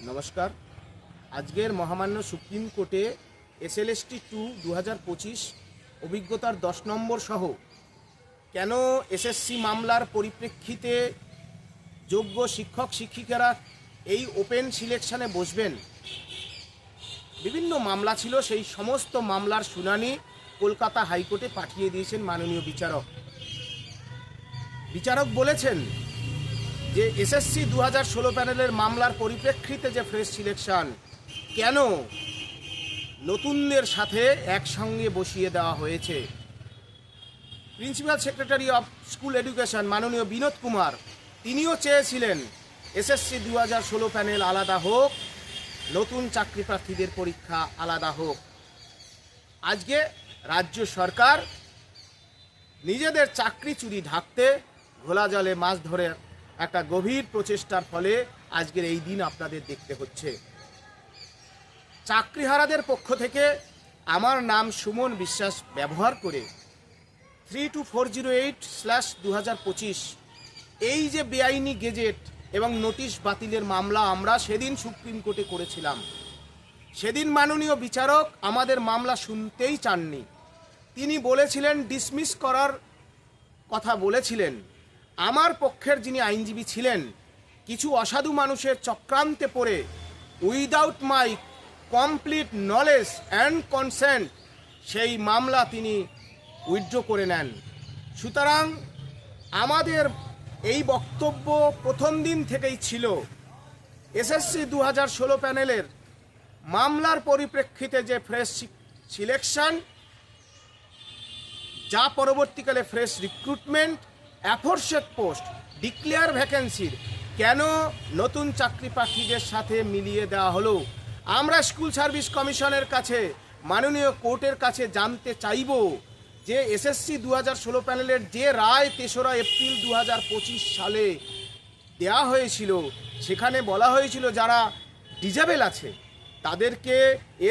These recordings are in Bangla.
নমস্কার। আজকের মহামান্য সুপ্রিম কোর্টে SLST 2 2025 অভিজ্ঞতার 10 নম্বর সহ কেন এসএসসি মামলার পরিপ্রেক্ষিতে যোগ্য শিক্ষক শিক্ষিকারা এই ওপেন সিলেকশনে বসবেন, বিভিন্ন মামলা ছিল, সেই সমস্ত মামলার শুনানি কলকাতা হাইকোর্টে পাঠিয়ে দিয়েছেন মাননীয় বিচারক। বিচারক বলেছেন যে এসএসসি 2016 প্যানেলের মামলার পরিপ্রেক্ষিতে যে ফ্রেশ সিলেকশন কেন নতুনদের সাথে একসঙ্গে বসিয়ে দেওয়া হয়েছে। Principal secretary of school education মাননীয় বিনোদ কুমার তিনিও চেয়েছিলেন এসএসসি 2016 প্যানেল আলাদা হোক, নতুন চাকরি প্রার্থীদের পরীক্ষা আলাদা হোক। আজকে রাজ্য সরকার নিজেদের চাকরি চুরি ঢাকতে ঘোলা জলে মাছ ধরে একটা গভীর প্রচেষ্টার ফলে আজকের এই দিন আপনাদের দেখতে হচ্ছে। চাকরিহারাদের পক্ষ থেকে আমার নাম সুমন বিশ্বাস ব্যবহার করে 32408/2025 এই যে বেআইনি গেজেট এবং নোটিশ বাতিলের মামলা আমরা সেদিন সুপ্রিম কোর্টে করেছিলাম। সেদিন মাননীয় বিচারক আমাদের মামলা শুনতেই চাননি। তিনি বলেছিলেন, ডিসমিস করার কথা বলেছিলেন। আমার পক্ষের যিনি আইনজীবী ছিলেন, কিছু অসাধু মানুষের চক্রান্তে পড়ে without my complete knowledge and consent সেই মামলা তিনি উইথড্র করে নেন। সুতরাং আমাদের এই বক্তব্য প্রথম দিন থেকেই ছিল, এসএসসি 2016 প্যানেলের মামলার পরিপ্রেক্ষিতে যে ফ্রেশ সিলেকশন, যা পরবর্তীকালে ফ্রেশ রিক্রুটমেন্ট, অ্যাফোরশেড পোস্ট, ডিক্লেয়ার ভ্যাকেন্সির কেন নতুন চাকরি প্রার্থীদের সাথে মিলিয়ে দেওয়া হলো। আমরা স্কুল সার্ভিস কমিশনের কাছে, মাননীয় কোর্টের কাছে জানতে চাইব যে এসএসসি 2016 প্যানেলের যে রায় 3রা এপ্রিল 2025 সালে দেওয়া হয়েছিল, সেখানে বলা হয়েছিল যারা ডিজেবল আছে তাদেরকে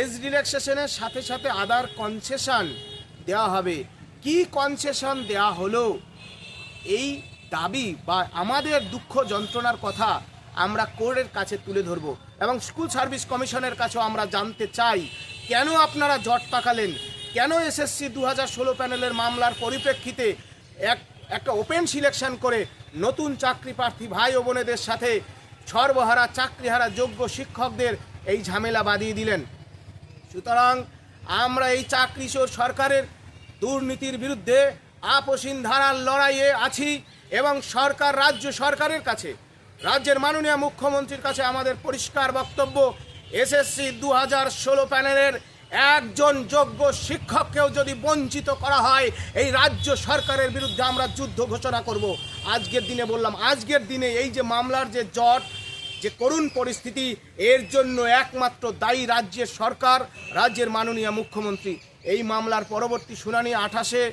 এজ রিল্যাক্সেশনের সাথে সাথে আদার কনসেশন দেওয়া হবে। কি কনসেশন দেওয়া হলো, এই দাবি বা আমাদের দুঃখ যন্ত্রণার কথা আমরা কোর্টের কাছে তুলে ধরব এবং স্কুল সার্ভিস কমিশনের কাছেও আমরা জানতে চাই কেন আপনারা জট পাকালেন, কেন এসএসসি 2016 প্যানেলের মামলার পরিপ্রেক্ষিতে একটা ওপেন সিলেকশন করে নতুন চাকরি প্রার্থী ভাই ও বোনেদের সাথে সর্বহারা চাকরিহারা যোগ্য শিক্ষকদের এই ঝামেলা বাঁধিয়ে দিলেন। সুতরাং আমরা এই চাকরিচোর সরকারের দুর্নীতির বিরুদ্ধে আপসীন ধারার লড়াইয়ে আছি এবং সরকার, রাজ্য সরকারের কাছে, রাজ্যের মাননীয় মুখ্যমন্ত্রীর কাছে আমাদের পরিষ্কার বক্তব্য, এসএসসি 2016 প্যানেলের একজন যোগ্য শিক্ষককেও যদি বঞ্চিত করা হয়, এই রাজ্য সরকারের বিরুদ্ধে আমরা যুদ্ধ ঘোষণা করব। আজকের দিনে বললাম, আজকের দিনে এই যে মামলার যে জট, যে করুণ পরিস্থিতি, এর জন্য একমাত্র দায়ী রাজ্যের সরকার, রাজ্যের মাননীয় মুখ্যমন্ত্রী। এই মামলার পরবর্তী শুনানি 28শে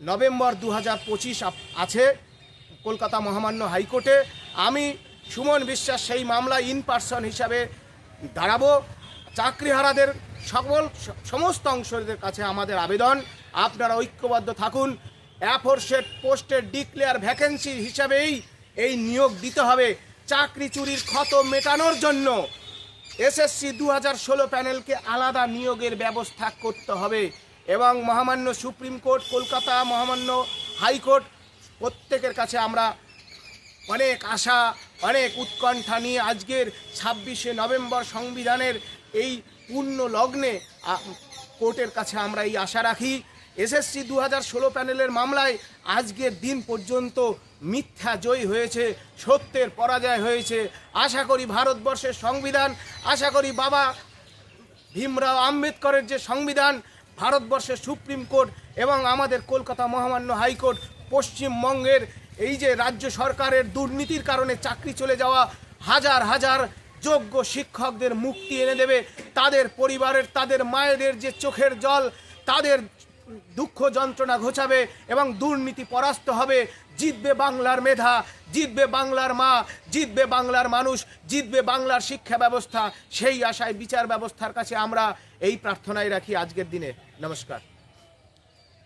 নভেম্বর 2025 আছে কলকাতা মহামান্য হাইকোর্টে। আমি সুমন বিশ্বাস সেই মামলা ইন পার্সন হিসাবে দাঁড়াবো। চাকরিহারাদের সমস্ত অংশদের কাছে আমাদের আবেদন, আপনারা ঐক্যবদ্ধ থাকুন। অ্যাফোরশেড পোস্টের ডিক্লেয়ার ভ্যাকেন্সি হিসাবেই এই নিয়োগ দিতে হবে। চাকরি চুরির ক্ষত মেটানোর জন্য এসএসসি 2016 প্যানেলকে আলাদা নিয়োগের ব্যবস্থা করতে হবে এবং মহামান্য সুপ্রিম কোর্ট, কলকাতা মহামান্য হাইকোর্ট, প্রত্যেকের কাছে আমরা অনেক আশা, অনেক উৎকণ্ঠা নিয়ে আজকের 26শে নভেম্বর সংবিধানের এই পূর্ণ লগ্নে কোর্টের কাছে আমরা এই আশা রাখি। এসএসসি 2016 প্যানেলের মামলায় আজকের দিন পর্যন্ত মিথ্যা জয়ী হয়েছে, সত্যের পরাজয় হয়েছে। আশা করি ভারতবর্ষের সংবিধান, আশা করি বাবা ভীমরাও আম্বেদকরের যে সংবিধান, ভারতবর্ষের সুপ্রিম কোর্ট এবং আমাদের কলকাতা মহামান্য হাইকোর্ট পশ্চিমবঙ্গের এই যে রাজ্য সরকারের দুর্নীতির কারণে চাকরি চলে যাওয়া হাজার হাজার যোগ্য শিক্ষকদের মুক্তি এনে দেবে। তাদের পরিবারের, তাদের মায়েদের যে চোখের জল, তাদের দুঃখ যন্ত্রণা ঘোচাবে এবং দুর্নীতি পরাস্ত হবে। জিতবে বাংলার মেধা, জিতবে বাংলার মা, জিতবে বাংলার মানুষ, জিতবে বাংলার শিক্ষা ব্যবস্থা। সেই আশায় বিচার ব্যবস্থার কাছে আমরা এই প্রার্থনাই রাখি আজকের দিনে। নমস্কার।